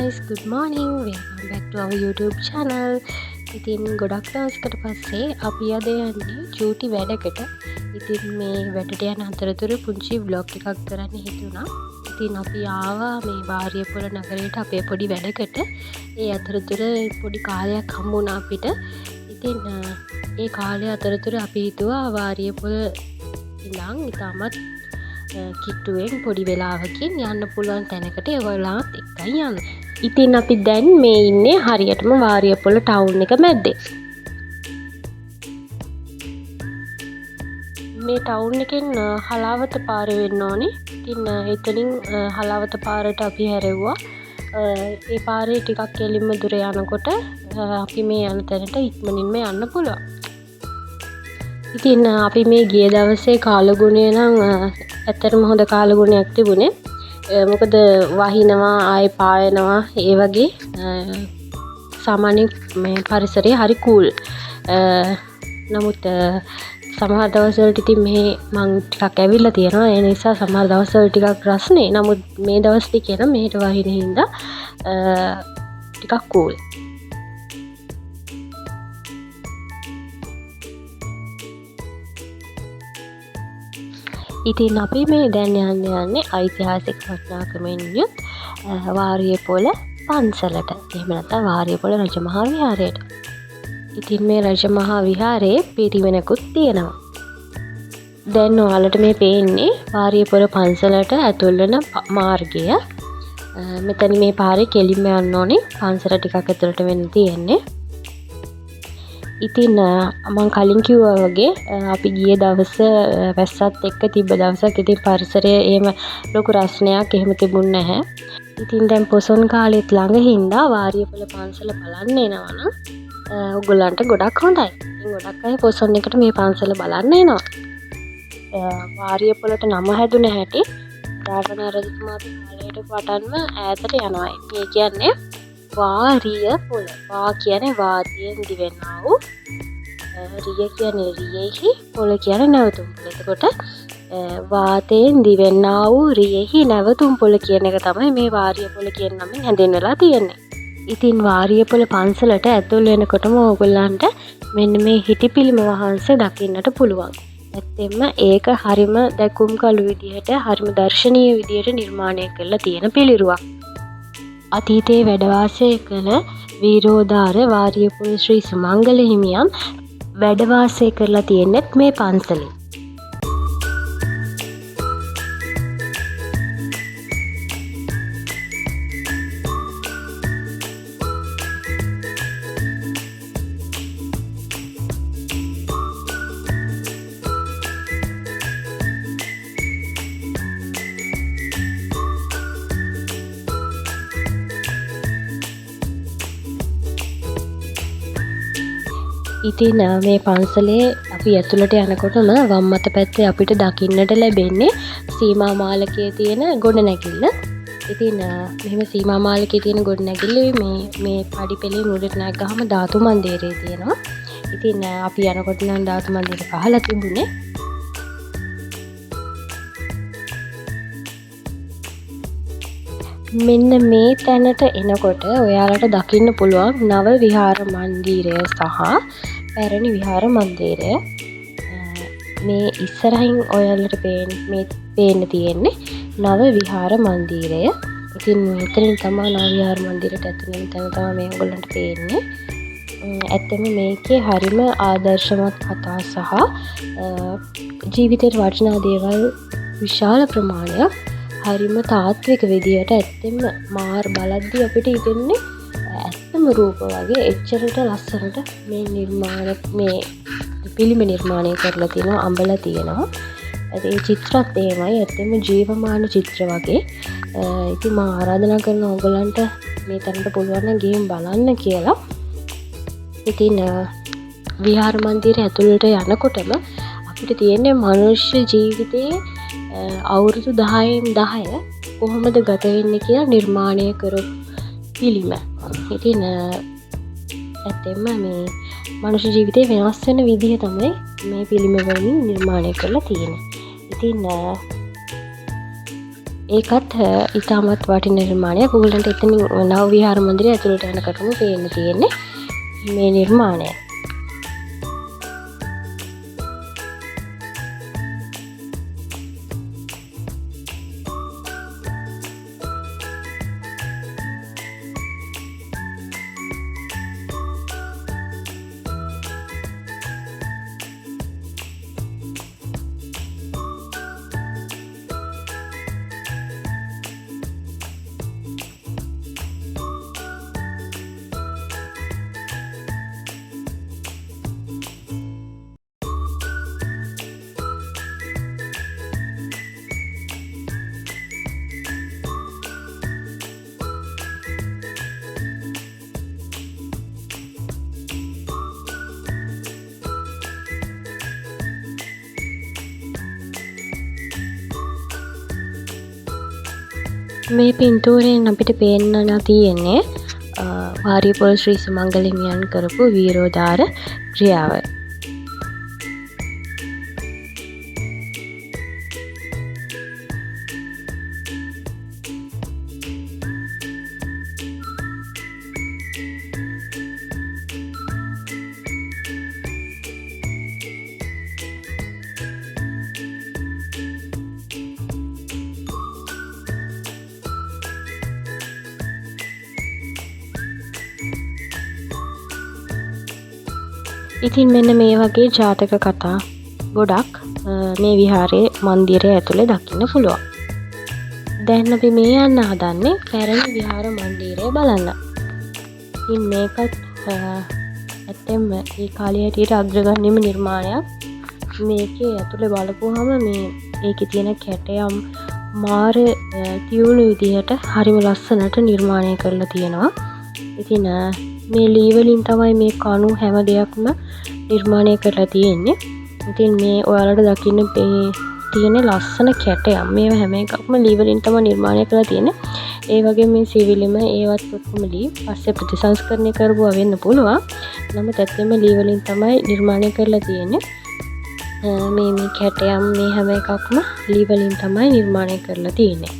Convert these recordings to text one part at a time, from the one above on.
guys, good morning. Welcome back to our YouTube channel. ඉතින් ගොඩක් දවසකට පස්සේ අපි අද යන්නේ චූටි වැඩකට. ඉතින් මේ වැඩට යන අතරතුර පුංචි vlog එකක් කරන්න හිතුණා. ඉතින් අපි ආවා මේ වාරියපොළ නගරයට අපේ පොඩි වැඩකට. ඒ අතරතුර පොඩි කාලයක් හම්බ වුණා අපිට. ඉතින් ඒ කාලය අතරතුර අපි හිතුවා වාරියපොළ ඉඳන් ඉතාමත් කිට්ටුවෙන් පොඩි වෙලාවකින් යන්න පුළුවන් තැනකට ඔයගොල්ලන්ත් එක්කයි යන්නේ. ඉතින් අපි දැන් මේ ඉන්නේ හරියටම වාරියපොළ ටවුන් එක මැද්දේ. මේ ටවුන් එකෙන් හලාවත පාර වෙන්න ඕනේ. ඉතින් එතනින් හලාවත පාරට අපි හැරෙව්වා. ඒ පාරේ ටිකක් එළින්ම දුර යනකොට අපි මේ යන තැනට ඉක්මනින්ම යන්න පුළුවන්. ඉතින් අපි මේ ගිය දවසේ කාලගුණය නම් ඇත්තටම හොඳ කාලගුණයක් තිබුණේ. මොකද වහිනවා ආයෙ පායනවා ඒ වගේ සාමාන්‍ය මේ පරිසරය හරි කූල්. නමුත් සමහර දවස්වලට ඉතින් මේ මං ටිකක් ඇවිල්ලා තියෙනවා. ඒ නිසා සමහර දවස්වල ටිකක් රස්නේ. නමුත් මේ දවස් ටිකේ නම් මෙහෙට වහින හින්දා ටිකක් කූල්. ඉතින් අපි මේ දැන් යන්නේ ඓතිහාසික වටිනාකමෙන් යුත් වාරියපොළ පන්සලට. එහෙම නැත්නම් වාරියපොළ රජමහා විහාරයට. ඉතින් මේ රජමහා විහාරයේ පිරිවෙනකුත් තියෙනවා. දැන් ඔයාලට මේ පේන්නේ වාරියපොළ පන්සලට ඇතුල් වෙන මාර්ගය. මෙතන මේ පාරේ කෙලින්ම යන්න ඕනේ. පන්සල ටිකක් ඇතුළට වෙන්න තියෙන්නේ. ඉතින් මම කලින් කිව්වා වගේ අපි ගිය දවස වැස්සත් එක්ක තිබ්බ දවසක්. ඉතින් පරිසරය එහෙම ලොකු රස්නයක් එහෙම තිබුණ නැහැ. ඉතින් දැන් පොසොන් කාලෙත් ළඟ හින්දා වාරියපොළ පන්සල බලන්න එනවනම් ඔයගොල්ලන්ට ගොඩක් හොඳයි. ඉතින් ගොඩක් අය පොසොන් එකට මේ පන්සල බලන්න එනවා. වාරියපොළට නම හැදුන හැටි රාවණ රජතුමාගේ කාලයට පටන්ම ඈතට යනවා. මේ කියන්නේ වාරියපොළ. වා කියන්නේ වාතයෙන් දිවෙනා වූ, රිය කියන්නේ රියෙහි, පොළ කියන්නේ නැවතුම් පොළ. එතකොට වාතයෙන් දිවෙනා වූ රියෙහි නැවතුම් පොළ කියන එක තමයි මේ වාරියපොළ කියන නමින් හැඳින්වලා තියෙන්නේ. ඉතින් වාරියපොළ පන්සලට ඇතුල් වෙනකොටම ඕගොල්ලන්ට මෙන්න මේ හිටිපිලිම වහන්සේ දකින්නට පුළුවන්. ඇත්තෙන්ම ඒක හරිම දැකුම් කළු විදිහට, හරිම දර්ශනීය විදිහට නිර්මාණය කරලා තියෙන පිළිරුවක්. අතීතයේ වැඩ වාසය කළ වීරෝදාර වාරියපොළ ශ්‍රී සුමංගල හිමියන් වැඩ වාසය කරලා තියෙන්නේ මේ පන්සලේ. ඉතින් මේ පන්සලේ අපි ඇතුළට යනකොටම වම් අත පැත්තේ අපිට දකින්නට ලැබෙන්නේ සීමා මාලකයේ තියෙන ගොඩනැගිල්ල. ඉතින් මෙහෙම සීමා මාලකයේ තියෙන ගොඩනැගිල්ල මේ පඩිපෙළේ මුලට නැග්ගාම ධාතු මන්දිරය තියෙනවා. ඉතින් අපි යනකොට නම් ධාතු මන්දිරය පහළ තිබුණේ. මෙන්න මේ තැනට එනකොට ඔයාලට දකින්න පුළුවන් නව විහාර මන්දිරය සහ පැරණි විහාර මන්දිරය. මේ ඉස්සරහින් ඔයාලට පේන්න තියෙන්නේ නව විහාර මන්දිරය. ඉතින් මෙතනින් තමයි නව විහාර මන්දිරයට ඇතුළු වෙන තැන තමයි මේ ඔයගොල්ලන්ට පේන්නේ. ඇත්තම මේකේ හරිම ආදර්ශමත් කතා සහ ජීවිතේට වටිනා දේවල් විශාල ප්‍රමාණයක් හරිම තාත්වික විදියට ඇත්තෙම මාර් බලද්දී අපිට හිතෙන්නේ ඇත්තම රූප වගේ එච්චරට ලස්සනට මේ පිළිම නිර්මාණය කරලා තියෙනවා, අඹලා තියෙනවා. ඒ චිත්‍රත් එහෙමයි ඇත්තෙම ජීවමාන චිත්‍ර වගේ. ඉතින් මම ආරාධනා කරනවා ඔයගලන්ට මේ තැනට පුළුවන් නම් ගිහින් බලන්න කියලා. ඉතින් විහාර මන්දිරය ඇතුළට යනකොටම අපිට තියෙන්නේ මනුෂ්‍ය ජීවිතයේ අවුරුදු 10න් 10 කොහොමද ගත වෙන්නේ කියලා නිර්මාණය කරපු පිළිම. ඉතින් ඇත්තෙන්ම මේ මනුෂ්‍ය ජීවිතේ වෙනස් වෙන විදිහ තමයි මේ පිළිම වලින් නිර්මාණය කරලා තියෙන්නේ. ඉතින් ඒකත් ඉතාමත් වටින නිර්මාණයක්. ඔයගලන්ට එතනින් නව විහාර මන්දිරය ඇතුළට යනකොටම පේන්න තියෙන්නේ මේ නිර්මාණය. මේ පින්තූරයෙන් අපිට පේන්න තියෙන්නේ වාරියපොළ ශ්‍රී සුමංගල හිමියන් කරපු වීරෝදාර ක්‍රියාව. ඉතින් මෙන්න මේ වගේ ජාතක කතා ගොඩක් මේ විහාරයේ මන්දිරය ඇතුලේ දකින්න පුළුවන්. දැන් අපි මේ යන්න හදන්නේ පැරණි විහාර මන්දිරය බලන්න. ඉතින් මේකත් ඇත්තෙන්ම මේ කාලේ හැටියට අග්‍රගණ්‍යම නිර්මාණයක්. මේකේ ඇතුලේ බලපුවහම මේ ඒකේ තියෙන කැටයම් මාර තියුණු විදිහට හරිම ලස්සනට නිර්මාණය කරලා තියෙනවා. ඉතින් මේ ලී වලින් තමයි මේ කණු හැම දෙයක්ම නිර්මාණය කරලා තියෙන්නේ. ඉතින් මේ ඔයාලට දකින්න තියෙන ලස්සන කැටයම් මේවා හැම එකක්ම ලී වලින් තමයි නිර්මාණය කරලා තියෙන්නේ. ඒ වගේ මේ සිවිලිම ඒවත් ඔක්කොම ලී පස්සේ ප්‍රතිසංස්කරණය කරපුවා වෙන්න පුළුවන්. නමුත් ඇත්තෙන්ම ලී වලින් තමයි නිර්මාණය කරලා තියෙන්නේ. මේ කැටයම් මේ හැම එකක්ම ලී වලින් තමයි නිර්මාණය කරලා තියෙන්නේ.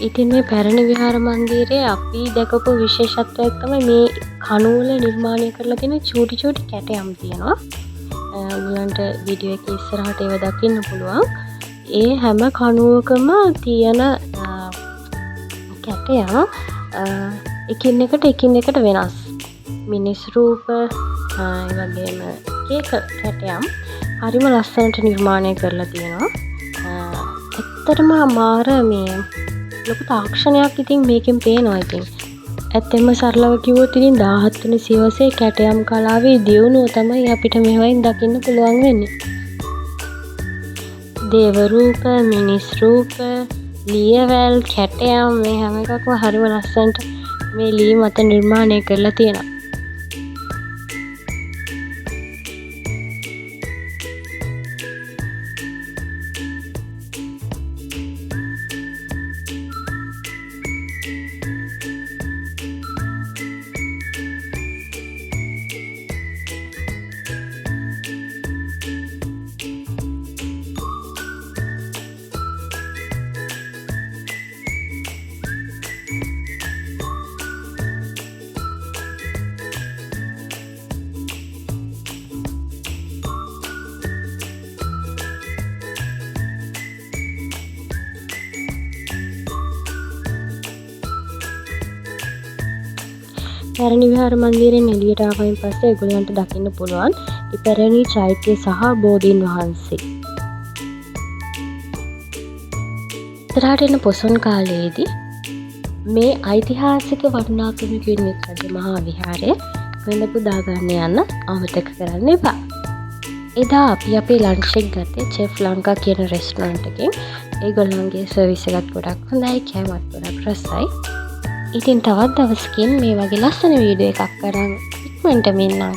ඉතින් මේ පැරණි විහාර මන්දිරයේ අපි දැකපු විශේෂත්වයක් තමයි මේ කණුවල නිර්මාණය කරලා තියෙන චූටි චූටි කැටයම් තියෙනවා. ඔයගලන්ට වීඩියෝ එකේ ඉස්සරහට ඒව දකින්න පුළුවන්. ඒ හැම කණුවකම තියෙන කැටයම් එකින් එකට වෙනස්. මිනිස් රූප ඒ වගේම එක කැටයම් හරිම ලස්සනට නිර්මාණය කරලා තියෙනවා. ඇත්තටම මාර මේ ලොකු තාක්ෂණයක් ඉතින් මේකෙන් පේනවා. ඉතින් ඇත්තෙන්ම සරලව කිව්වොත් ඉතින් 17 වෙනි සියවසේ කැටයම් කලාවේ දියුණුව තමයි අපිට මෙවයින් දකින්න පුළුවන් වෙන්නේ. දේව රූප, මිනිස් රූප, ලියවැල්, කැටයම් මේ හැම එකක්ම හරිම ලස්සනට මේ ලී මත නිර්මාණය කරලා තියෙනවා. පැරණි විහාර මන්දිරයෙන් එළියට ආවයින් පස්සේ ඒගොල්ලන්ට දකින්න පුළුවන් ඉපැරණි චෛත්‍ය සහ බෝධීන් වහන්සේ. ඉස්සරහට එන පොසොන් කාලයේදී මේ ඓතිහාසික වටිනාකමකින් යුක්ත මහා විහාරය වෙන පුදා ගන්න යන්න අමතක කරන්න එපා. එදා අපි අපේ ලන්ච් එක ගත්තේ චෙෆ් ලංකා කියන රෙස්ටොරන්ට් එකෙන්. ඒගොල්ලන්ගේ සර්විස් එකත් ගොඩක් හොඳයි, කෑමත් ගොඩක් රසයි. ඉතින් තවත් දවසකින් මේ වගේ ලස්සන වීඩියෝ එකක් අරන් ඉක්මනට මෙන්නම්.